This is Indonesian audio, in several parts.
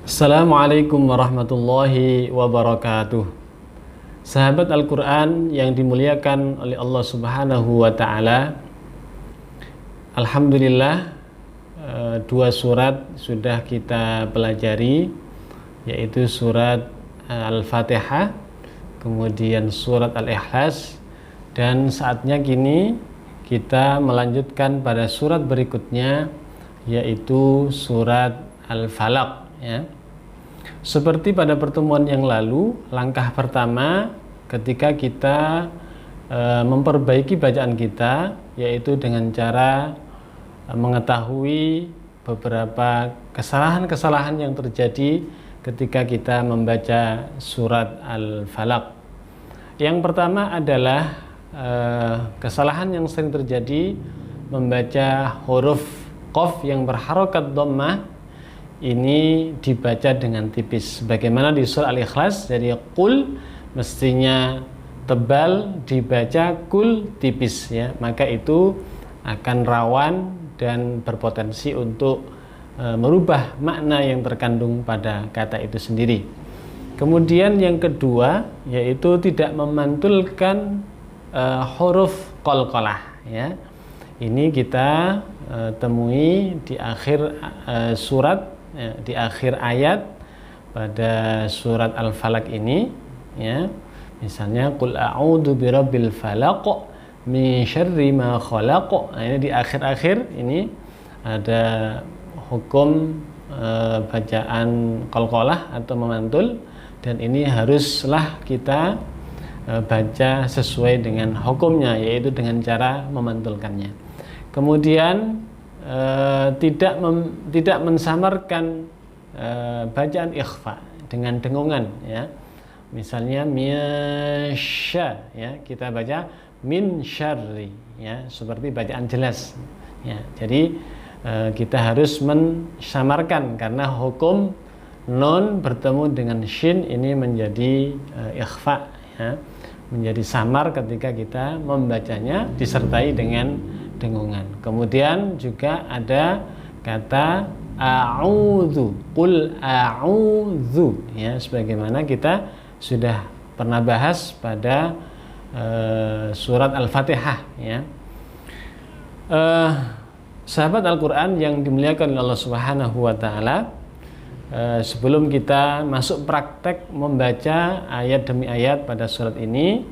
Assalamualaikum warahmatullahi wabarakatuh. Sahabat Al-Quran yang dimuliakan oleh Allah Subhanahu wa Ta'ala, Alhamdulillah, dua surat sudah kita pelajari, yaitu surat Al-Fatihah, kemudian surat Al-Ikhlas, dan saatnya kini kita melanjutkan pada surat berikutnya, yaitu surat Al-Falaq, ya. Seperti pada pertemuan yang lalu, langkah pertama ketika kita memperbaiki bacaan kita, yaitu dengan cara mengetahui beberapa kesalahan-kesalahan yang terjadi ketika kita membaca surat Al-Falaq. Yang pertama adalah kesalahan yang sering terjadi membaca huruf qaf yang berharokat dhammah ini dibaca dengan tipis. Bagaimana di surah Al-Ikhlas, jadi qul mestinya tebal, dibaca kul tipis, ya. Maka itu akan rawan dan berpotensi untuk merubah makna yang terkandung pada kata itu sendiri. Kemudian yang kedua, yaitu tidak memantulkan huruf qalqalah, ya. Ini kita temui di akhir surat, ya, di akhir ayat pada surat Al-Falaq ini, ya. Misalnya qul a'udzu birabbil falaq min syarri ma khalaq. Nah, ini di akhir-akhir ini ada hukum bacaan qalqalah atau memantul, dan ini haruslah kita baca sesuai dengan hukumnya, yaitu dengan cara memantulkannya. Kemudian tidak mensamarkan bacaan ikhfa dengan dengungan, ya. Misalnya miasya, ya, kita baca min syarri, ya, seperti bacaan jelas, ya. Jadi kita harus mensamarkan karena hukum nun bertemu dengan shin ini menjadi ikhfa, ya, menjadi samar ketika kita membacanya disertai dengan dengungan. Kemudian juga ada kata a'udzu, qul a'udzu, ya, sebagaimana kita sudah pernah bahas pada surat Al-Fatihah, ya. Sahabat Al-Quran yang dimuliakan oleh Allah Subhanahu wa Ta'ala, sebelum kita masuk praktek membaca ayat demi ayat pada surat ini,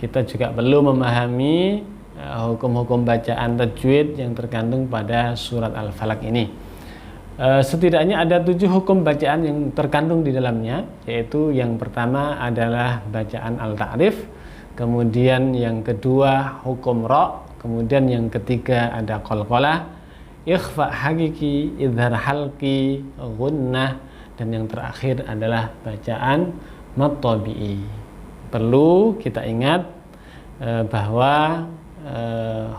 kita juga perlu memahami hukum-hukum bacaan tajwid yang terkandung pada surat Al-Falaq ini. Setidaknya ada 7 hukum bacaan yang terkandung di dalamnya, yaitu yang pertama adalah bacaan al-ta'rif, kemudian yang kedua hukum ra', kemudian yang ketiga ada qalqalah, ikhfa hakiki, idhar halqi, gunnah, dan yang terakhir adalah bacaan mad tabi'i. Perlu kita ingat bahwa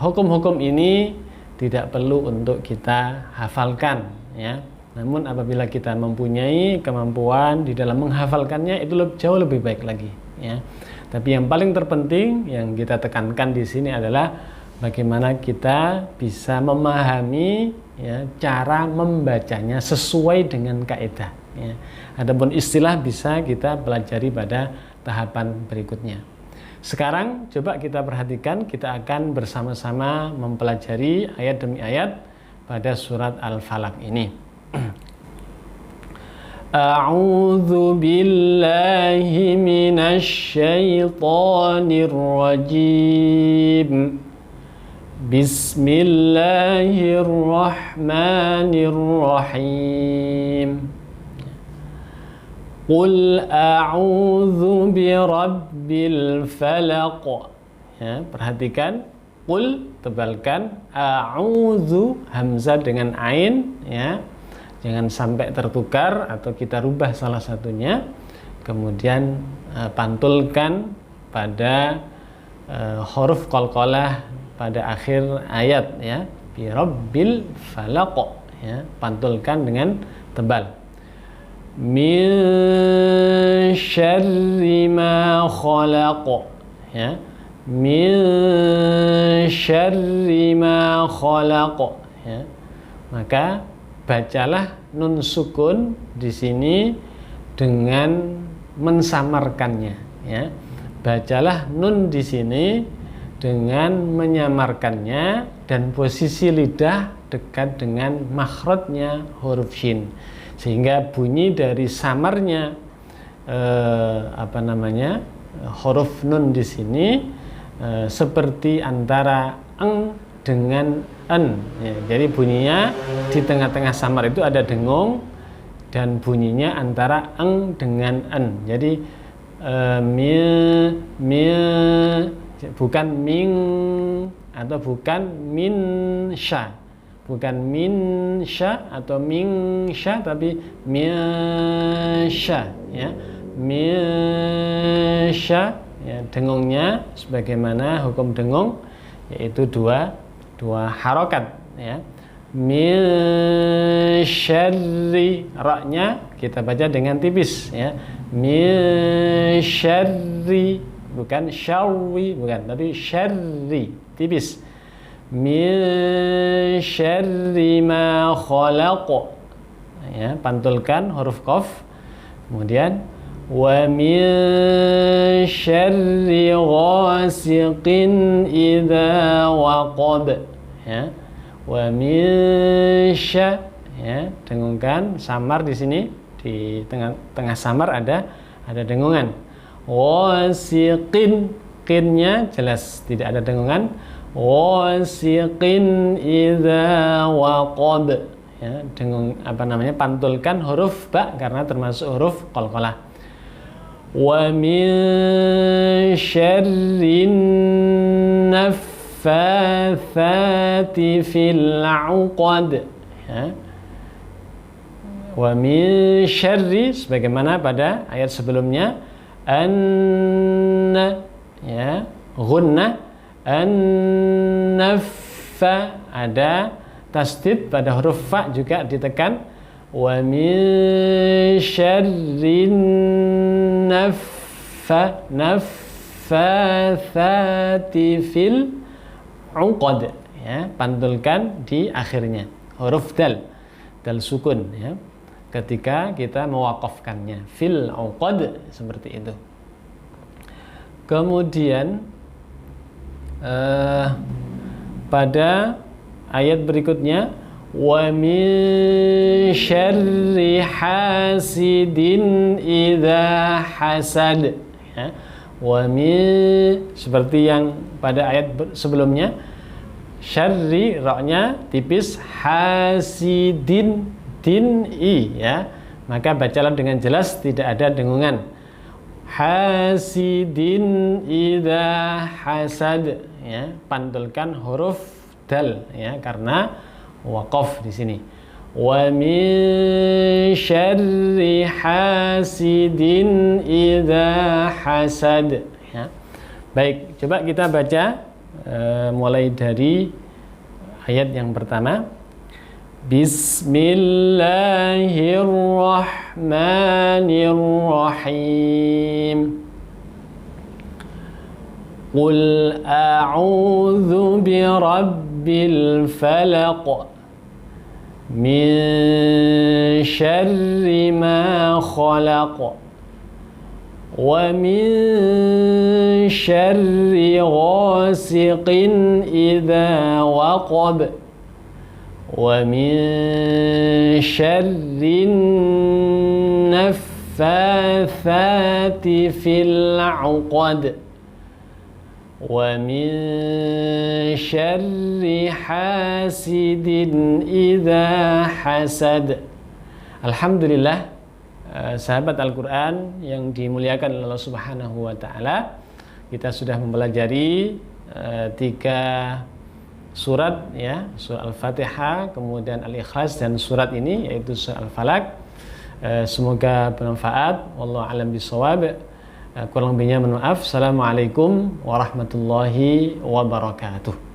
hukum-hukum ini tidak perlu untuk kita hafalkan, ya. Namun apabila kita mempunyai kemampuan di dalam menghafalkannya, itu jauh lebih baik lagi, ya. Tapi yang paling terpenting yang kita tekankan di sini adalah bagaimana kita bisa memahami, ya, cara membacanya sesuai dengan kaidah, ya. Adapun istilah bisa kita pelajari pada tahapan berikutnya. Sekarang coba kita perhatikan, kita akan bersama-sama mempelajari ayat demi ayat pada surat Al-Falaq ini. A'udzu billahi minasy syaithanir rajim. Bismillahirrahmanirrahim. Qul a'udzu birabbil falaq. Ya, perhatikan, qul tebalkan, a'udzu hamzah dengan ain, ya. Jangan sampai tertukar atau kita rubah salah satunya. Kemudian pantulkan pada huruf qalqalah pada akhir ayat, ya. Birabbil falaq, ya, pantulkan dengan tebal. Min syarri ma khalaq, ya. Min syarri ma khalaq, ya. Maka bacalah nun sukun di sini dengan mensamarkannya, ya. Bacalah nun di sini dengan menyamarkannya dan posisi lidah dekat dengan makhrajnya huruf shin, sehingga bunyi dari samarnya huruf nun di sini seperti antara eng dengan en, ya. Jadi bunyinya di tengah-tengah samar itu ada dengung dan bunyinya antara eng dengan en. Jadi bukan ming atau bukan min sya, bukan min sya atau ming sya, tapi sya, ya. Sya, ya, dengungnya sebagaimana hukum dengung, yaitu dua harokat, ya. Min syarri, ra-nya kita baca dengan tipis, ya. Min syarri, bukan syarri, bukan, tapi syarri, tipis. Min syarri ma khalaq, ya, pantulkan huruf qaf. Kemudian wa min syarri ghasiqin idza waqab, ya. Wa min sya, ya, dengungkan samar di sini, di tengah samar ada dengungan. Ghasiqin, qinnya jelas tidak ada dengungan. Ghasiqin idza waqab, ya, dengung pantulkan huruf ba karena termasuk huruf qalqalah. Wa min syarrin naffatsati fil 'uqad, ya. Wa min syarri sebagaimana pada ayat sebelumnya, ya, gunnah, an-naffa, ada tasdid pada huruf fa juga ditekan. Wa min syarrin naffatsati fil 'uqad, ya, pantulkan di akhirnya huruf dal sukun, ya, ketika kita mewakafkannya, fil 'uqad, seperti itu. Kemudian pada ayat berikutnya, wa min syarri hasidin idza hasad, ya. Wa min, seperti yang pada ayat sebelumnya, syarri, ra-nya tipis, hasidin, din i, ya, maka bacalah dengan jelas, tidak ada dengungan. Hasidin idza hasad, ya, pantulkan huruf dal, ya, karena waqaf di sini. Wa min syarri hasidin idza hasad, ya. Baik, coba kita baca mulai dari ayat yang pertama. Bismillahirrahmanirrahim. Qul a'udzu birabbil falaq min syarri ma khalaq wa min syarri ghasiqin idza waqab wa min syarrin naffatsati fil 'uqad wa min syarri hasidin idza hasad. Alhamdulillah, sahabat Al-Quran yang dimuliakan oleh Allah Subhanahu wa Ta'ala, kita sudah mempelajari 3 surat, ya, surah Al-Fatihah, kemudian Al-Ikhlas, dan surat ini yaitu surah Al-Falaq. Semoga bermanfaat. Wallahu a'lam bishawab. Kurang lebihnya mohon maaf. Assalamualaikum warahmatullahi wabarakatuh.